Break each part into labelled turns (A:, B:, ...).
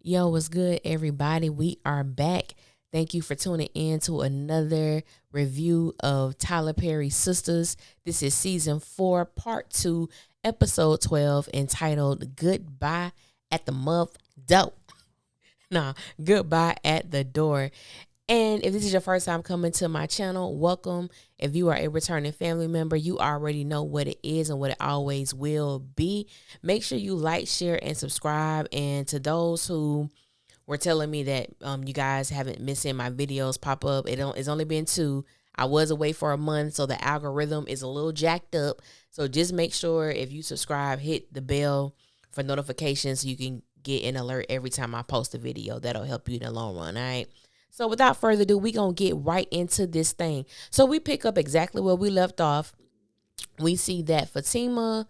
A: Yo, what's good, everybody? We are back. Thank you for tuning in to another review of Tyler Perry's Sistas. This is season 4, part 2, episode 12, entitled Goodbye at the Muff Door. Goodbye at the Door. And if this is your first time coming to my channel, welcome. If you are a returning family member, you already know what it is and what it always will be. Make sure you like, share, and subscribe. And to those who were telling me that you guys haven't been seeing my videos pop up, it's only been 2. I was away for a month, so the algorithm is a little jacked up. So just make sure if you subscribe, hit the bell for notifications so you can get an alert every time I post a video. That'll help you in the long run, all right? So without further ado, we're going to get right into this thing. So we pick up exactly where we left off. We see that Fatima,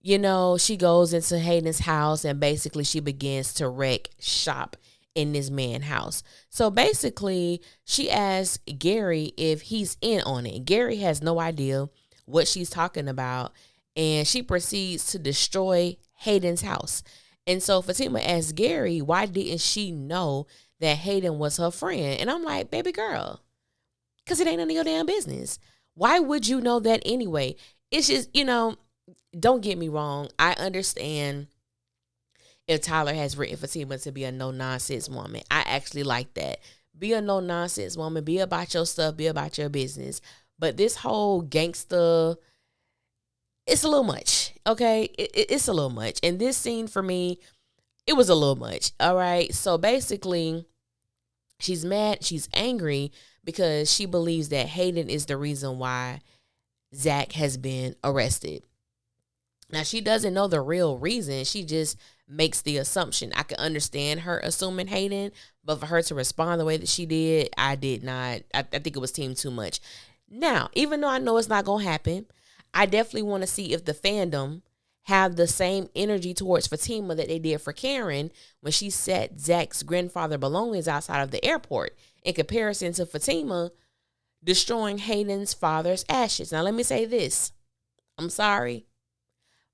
A: she goes into Hayden's house and basically she begins to wreck shop in this man's house. So basically she asks Gary if he's in on it. Gary has no idea what she's talking about, and she proceeds to destroy Hayden's house. And so Fatima asks Gary, why didn't she know that Hayden was her friend? And I'm like, baby girl, because it ain't none of your damn business. Why would you know that anyway? It's just, don't get me wrong. I understand if Tyler has written Fatima to be a no-nonsense woman. I actually like that. Be a no-nonsense woman. Be about your stuff. Be about your business. But this whole gangster, it's a little much, okay? It's a little much. And this scene for me, it was a little much, all right? So basically, she's mad, she's angry because she believes that Hayden is the reason why Zach has been arrested. Now, she doesn't know the real reason. She just makes the assumption. I can understand her assuming Hayden, but for her to respond the way that she did, I did not. I think it was team too much. Now, even though I know it's not going to happen, I definitely want to see if the fandom have the same energy towards Fatima that they did for Karen when she set Zach's grandfather belongings outside of the airport, in comparison to Fatima destroying Hayden's father's ashes. Now, let me say this. I'm sorry,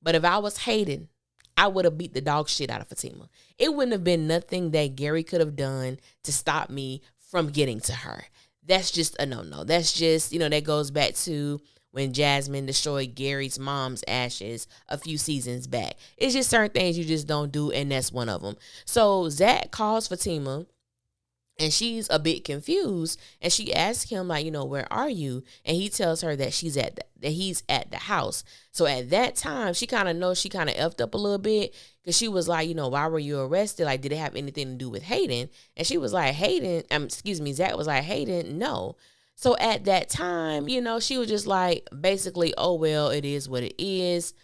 A: but if I was Hayden, I would have beat the dog shit out of Fatima. It wouldn't have been nothing that Gary could have done to stop me from getting to her. That's just a no-no. That's just, that goes back to when Jasmine destroyed Gary's mom's ashes a few seasons back. It's just certain things you just don't do, and that's one of them. So Zach calls Fatima, and she's a bit confused, and she asks him, like, where are you? And he tells her that he's at the house. So at that time, she kind of knows she kind of effed up a little bit, because she was like, why were you arrested? Like, did it have anything to do with Hayden? And she was like, Zach was like, Hayden, no. So at that time, she was just like, basically, oh, well, it is what it is.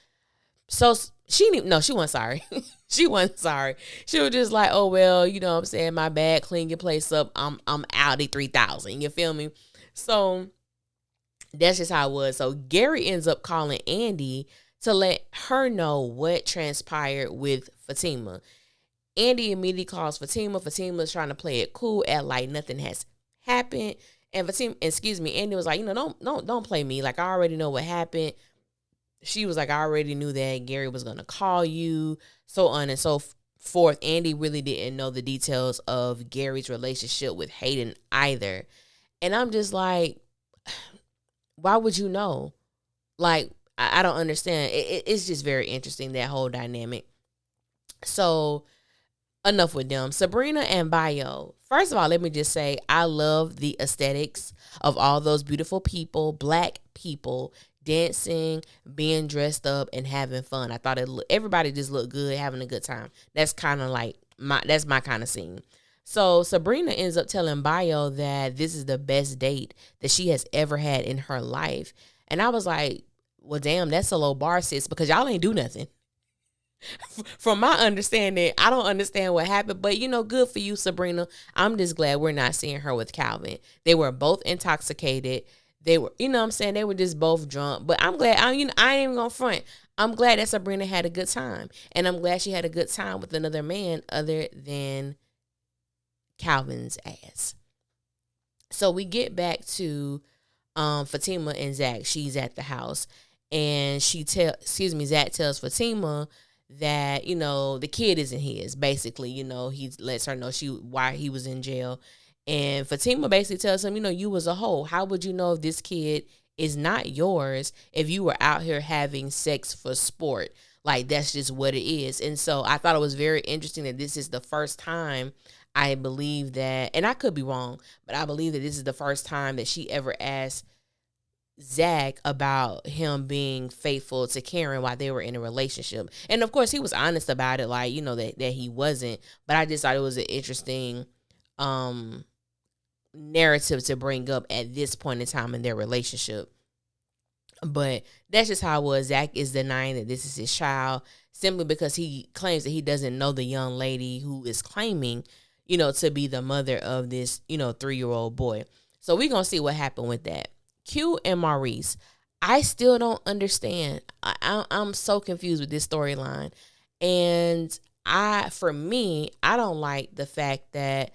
A: So she wasn't sorry. She wasn't sorry. She was just like, oh, well, what I'm saying? My bad. Clean your place up. I'm Audi 3000. You feel me? So that's just how it was. So Gary ends up calling Andy to let her know what transpired with Fatima. Andy immediately calls Fatima. Fatima's trying to play it cool, act like nothing has happened. And Andy was like, don't play me. Like, I already know what happened. She was like, I already knew that Gary was going to call you, so on and so forth. Andy really didn't know the details of Gary's relationship with Hayden either. And I'm just like, why would you know? Like, I don't understand. It's just very interesting, that whole dynamic. So enough with them. Sabrina and Bayo. First of all, let me just say, I love the aesthetics of all those beautiful people, black people, dancing, being dressed up, and having fun. I thought everybody just looked good, having a good time. That's kind of like that's my kind of scene. So Sabrina ends up telling Bayo that this is the best date that she has ever had in her life. And I was like, well, damn, that's a low bar, sis, because y'all ain't do nothing. From my understanding, I don't understand what happened, but good for you, Sabrina. I'm just glad we're not seeing her with Calvin. They were both intoxicated. They were, they were just both drunk. But I'm glad, I ain't even gonna front. I'm glad that Sabrina had a good time. And I'm glad she had a good time with another man other than Calvin's ass. So we get back to Fatima and Zach. She's at the house, and Zach tells Fatima that, the kid isn't his. Basically, he lets her know why he was in jail. And Fatima basically tells him, you was a hoe. How would you know if this kid is not yours if you were out here having sex for sport? Like, that's just what it is. And so I thought it was very interesting that this is the first time, I believe that, and I could be wrong, but I believe that this is the first time that she ever asked Zach about him being faithful to Karen while they were in a relationship. And of course he was honest about it, like, that he wasn't. But I just thought it was an interesting narrative to bring up at this point in time in their relationship. But that's just how it was. Zach is denying that this is his child simply because he claims that he doesn't know the young lady who is claiming, to be the mother of this, 3-year-old boy. So we're going to see what happened with that. Q and Maurice, I still don't understand. I'm so confused with this storyline. And for me, I don't like the fact that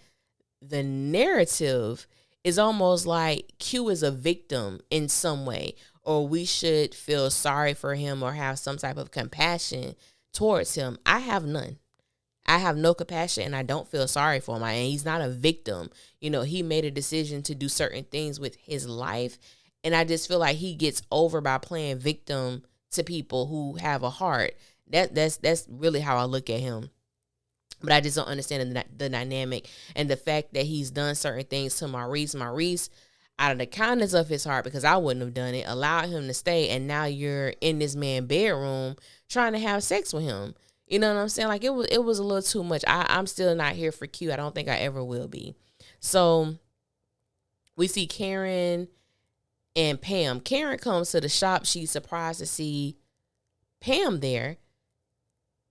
A: the narrative is almost like Q is a victim in some way, or we should feel sorry for him or have some type of compassion towards him. I have none. I have no compassion and I don't feel sorry for him. And he's not a victim. He made a decision to do certain things with his life. And I just feel like he gets over by playing victim to people who have a heart. That's really how I look at him. But I just don't understand the dynamic and the fact that he's done certain things to Maurice. Maurice, out of the kindness of his heart, because I wouldn't have done it, allowed him to stay. And now you're in this man's bedroom trying to have sex with him. You know what I'm saying? Like, it was a little too much. I'm still not here for Q. I don't think I ever will be. So we see Karen and Pam. Karen comes to the shop. She's surprised to see Pam there.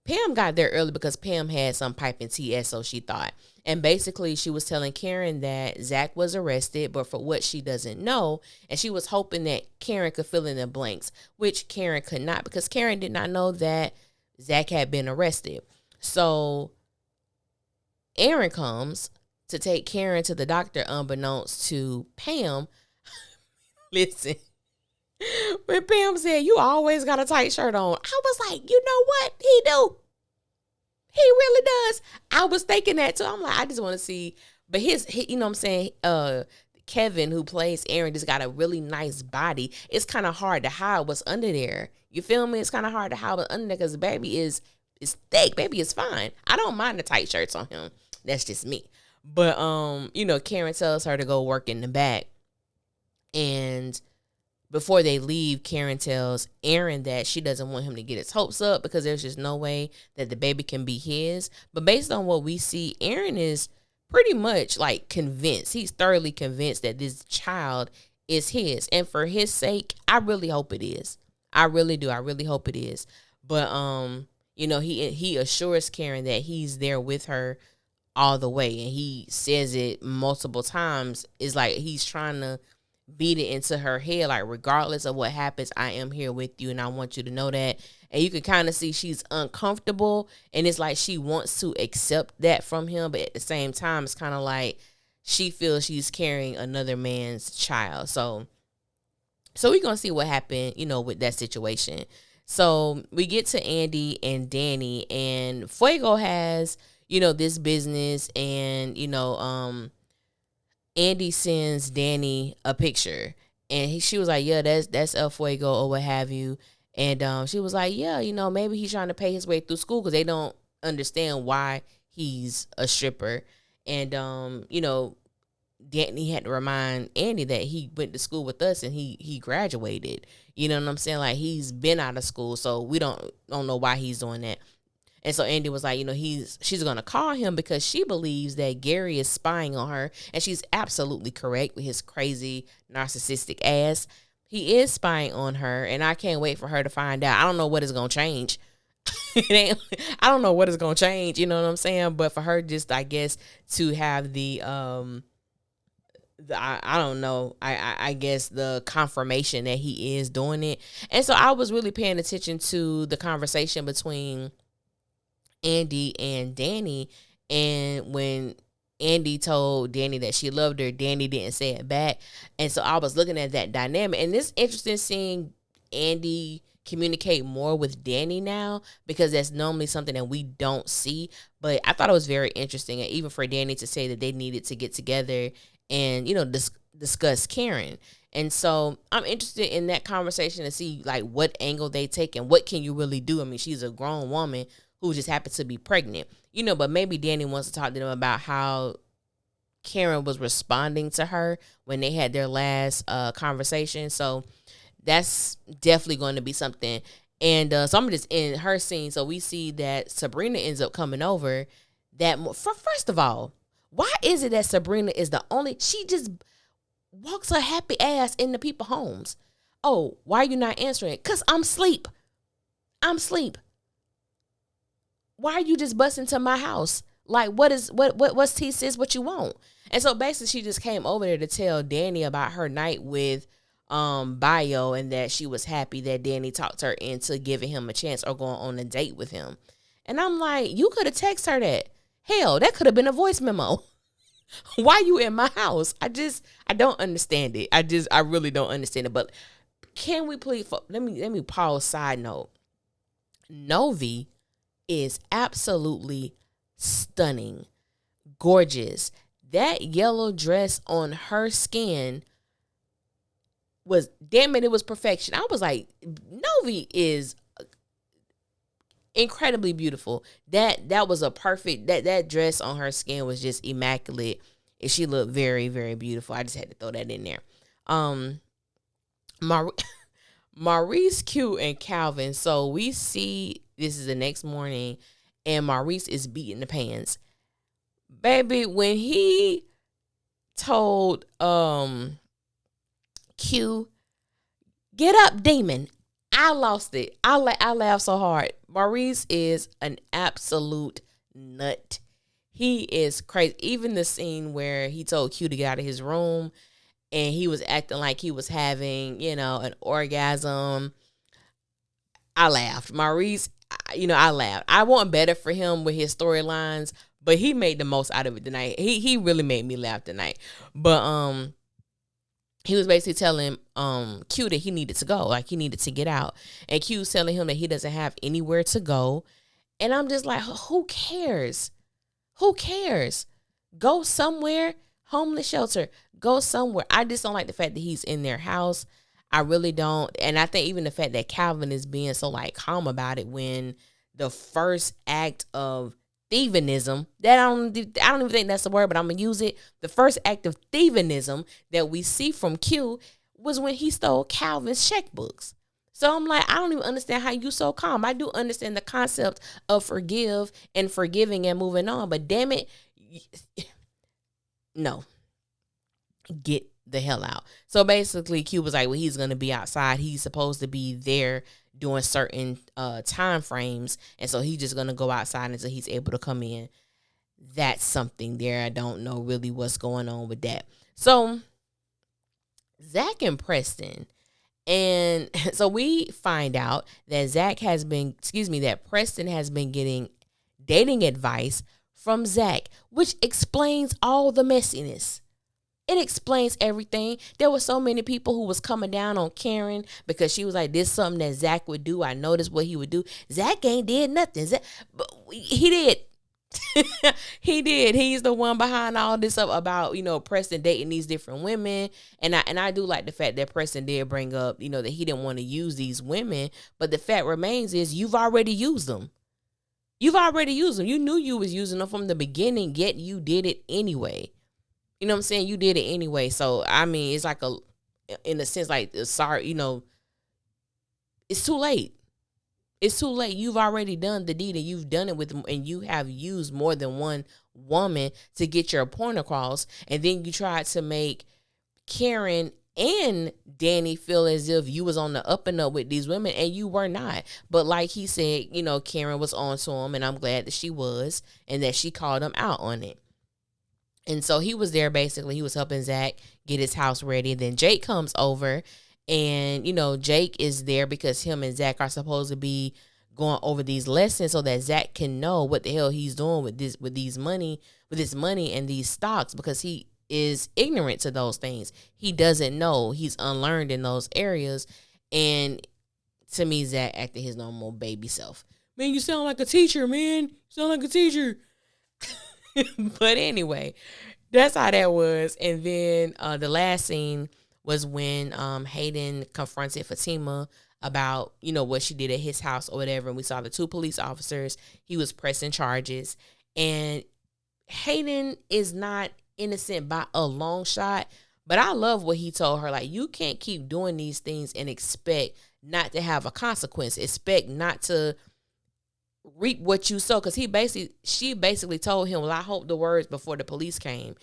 A: Pam got there early because Pam had some piping tea, so she thought. And basically, she was telling Karen that Zach was arrested, but for what she doesn't know. And she was hoping that Karen could fill in the blanks, which Karen could not, because Karen did not know that Zach had been arrested. So Aaron comes to take Karen to the doctor, unbeknownst to Pam. Listen, when Pam said, "You always got a tight shirt on," I was like, you know what? He do. He really does. I was thinking that too. I'm like, I just want to see. But his, you know what I'm saying? Kevin, who plays Aaron, just got a really nice body. It's kind of hard to hide what's under there. You feel me? It's kind of hard to hide what's under there because the baby is thick. Baby is fine. I don't mind the tight shirts on him. That's just me. But Karen tells her to go work in the back. And before they leave, Karen tells Aaron that she doesn't want him to get his hopes up because there's just no way that the baby can be his. But based on what we see, Aaron is pretty much like convinced. He's thoroughly convinced that this child is his. And for his sake, I really hope it is. I really do. I really hope it is. But, he assures Karen that he's there with her all the way. And he says it multiple times. It's like he's trying to beat it into her head, like, regardless of what happens, I am here with you and I want you to know that. And you can kind of see she's uncomfortable, and it's like she wants to accept that from him, but at the same time it's kind of like she feels she's carrying another man's child. So we're gonna see what happened, with that situation. So we get to Andy and Danni, and Fuego has, this business, and Andy sends Danni a picture, and she was like, yeah, that's El Fuego or what have you. And she was like, yeah, maybe he's trying to pay his way through school because they don't understand why he's a stripper. And, Danni had to remind Andy that he went to school with us and he graduated. You know what I'm saying? Like, he's been out of school, so we don't know why he's doing that. And so Andy was like, she's going to call him because she believes that Gary is spying on her. And she's absolutely correct with his crazy, narcissistic ass. He is spying on her, and I can't wait for her to find out. I don't know what is going to change. I don't know what is going to change, you know what I'm saying? But for her just, I guess, to have the I don't know, I guess the confirmation that he is doing it. And so I was really paying attention to the conversation between Andy and Danni, and when Andy told Danni that she loved her, Danni didn't say it back. And so I was looking at that dynamic, and it's interesting seeing Andy communicate more with Danni now, because that's normally something that we don't see. But I thought it was very interesting, and even for Danni to say that they needed to get together and, discuss Karen. And so I'm interested in that conversation to see like what angle they take and what can you really do. I mean, she's a grown woman who just happened to be pregnant, but maybe Danni wants to talk to them about how Karen was responding to her when they had their last conversation. So that's definitely going to be something. And so I'm just in her scene. So we see that Sabrina ends up coming over. First of all, why is it that Sabrina is the only, she just walks her happy ass into people's homes? Oh, why are you not answering? Because I'm asleep. Why are you just busting to my house? Like, what's T sis, what you want? And so basically she just came over there to tell Danni about her night with Bio, and that she was happy that Danni talked her into giving him a chance or going on a date with him. And I'm like, you could have texted her that. Hell, that could have been a voice memo. Why you in my house? I don't understand it. I really don't understand it. But can we please, let me pause. Side note. Novi is absolutely stunning, gorgeous. That yellow dress on her skin was, damn it was perfection. I was like, Novi is incredibly beautiful. That was a perfect, that dress on her skin was just immaculate, and she looked very, very beautiful. I just had to throw that in there. Maurice, Q, and Calvin. So we see this is the next morning, and Maurice is beating the pants. Baby, when he told Q, get up, demon, I lost it. I laughed so hard. Maurice is an absolute nut. He is crazy. Even the scene where he told Q to get out of his room and he was acting like he was having, an orgasm. I laughed. Maurice, I laughed. I want better for him with his storylines, but he made the most out of it tonight. He really made me laugh tonight. But he was basically telling Q that he needed to go, like he needed to get out. And Q's telling him that he doesn't have anywhere to go. And I'm just like, who cares? Who cares? Go somewhere, homeless shelter, go somewhere. I just don't like the fact that he's in their house. I really don't. And I think even the fact that Calvin is being so like calm about it, when the first act of thievenism, that I don't even think that's the word, but I'm gonna use it. The first act of thievenism that we see from Q was when he stole Calvin's checkbooks. So I'm like, I don't even understand how you so calm. I do understand the concept of forgive and forgiving and moving on, but damn it, no, get the hell out. So basically Q was like, well, he's gonna be outside. He's supposed to be there during certain time frames, and so he's just gonna go outside until he's able to come in. That's something there. I don't know really what's going on with that. So Zach and Preston, and so we find out that that Preston has been getting dating advice from Zach, which explains all the messiness. It explains everything. There were so many people who was coming down on Karen because she was like, this is something that Zach would do. I noticed what he would do. Zach ain't did nothing. But he did. He did. He's the one behind all this up about, Preston dating these different women. And I do like the fact that Preston did bring up, that he didn't want to use these women. But the fact remains is you've already used them. You've already used them. You knew you was using them from the beginning, yet you did it anyway. You know what I'm saying? You did it anyway. So, I mean, it's like in a sense, like, sorry, it's too late. It's too late. You've already done the deed, and you've done it and you have used more than one woman to get your point across. And then you tried to make Karen and Danni feel as if you was on the up and up with these women, and you were not. But like he said, Karen was on to him, and I'm glad that she was, and that she called him out on it. And so he was there, basically. He was helping Zach get his house ready. And then Jake comes over, and, Jake is there because him and Zach are supposed to be going over these lessons so that Zach can know what the hell he's doing with this money and these stocks, because he is ignorant to those things. He doesn't know. He's unlearned in those areas. And to me, Zach acted his normal baby self. Man, you sound like a teacher, man. You sound like a teacher. But anyway, that's how that was. And then the last scene was when Hayden confronted Fatima about, what she did at his house or whatever. And we saw the 2 police officers. He was pressing charges. And Hayden is not innocent by a long shot. But I love what he told her. Like, you can't keep doing these things and expect not to have a consequence. Expect not to reap what you sow. Because she basically told him, well, I hope the words before the police came.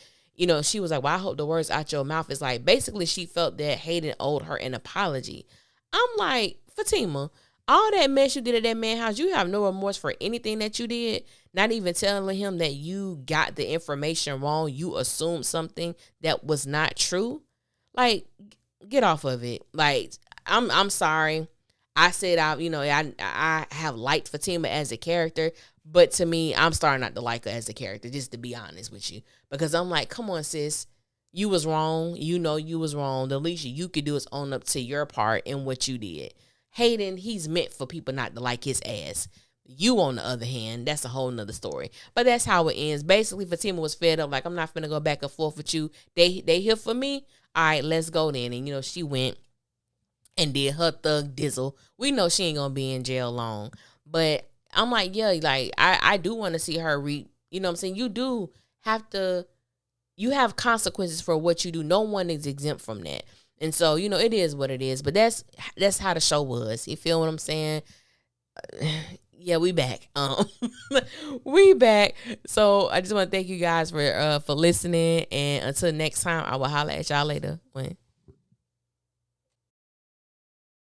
A: She was like, well, I hope the words out your mouth. It's like, basically she felt that Hayden owed her an apology. I'm like, Fatima, all that mess you did at that man's house, you have no remorse for anything that you did. Not even telling him that you got the information wrong. You assumed something that was not true. Like, get off of it. Like, I'm sorry. I said I have liked Fatima as a character, but to me, I'm starting not to like her as a character, just to be honest with you. Because I'm like, come on, sis. You was wrong. You was wrong. The least you could do is own up to your part in what you did. Hayden, he's meant for people not to like his ass. You, on the other hand, that's a whole nother story. But that's how it ends. Basically, Fatima was fed up. Like, I'm not finna go back and forth with you. They here for me. All right, let's go then. And, she went and did her thug dizzle. We know she ain't gonna be in jail long. But I'm like, yeah, like, I do want to see her reap. You know what I'm saying? You do have to, you have consequences for what you do. No one is exempt from that. And so, it is what it is. But that's how the show was. You feel what I'm saying? Yeah, we back. We back. So I just want to thank you guys for listening. And until next time, I will holler at y'all later. When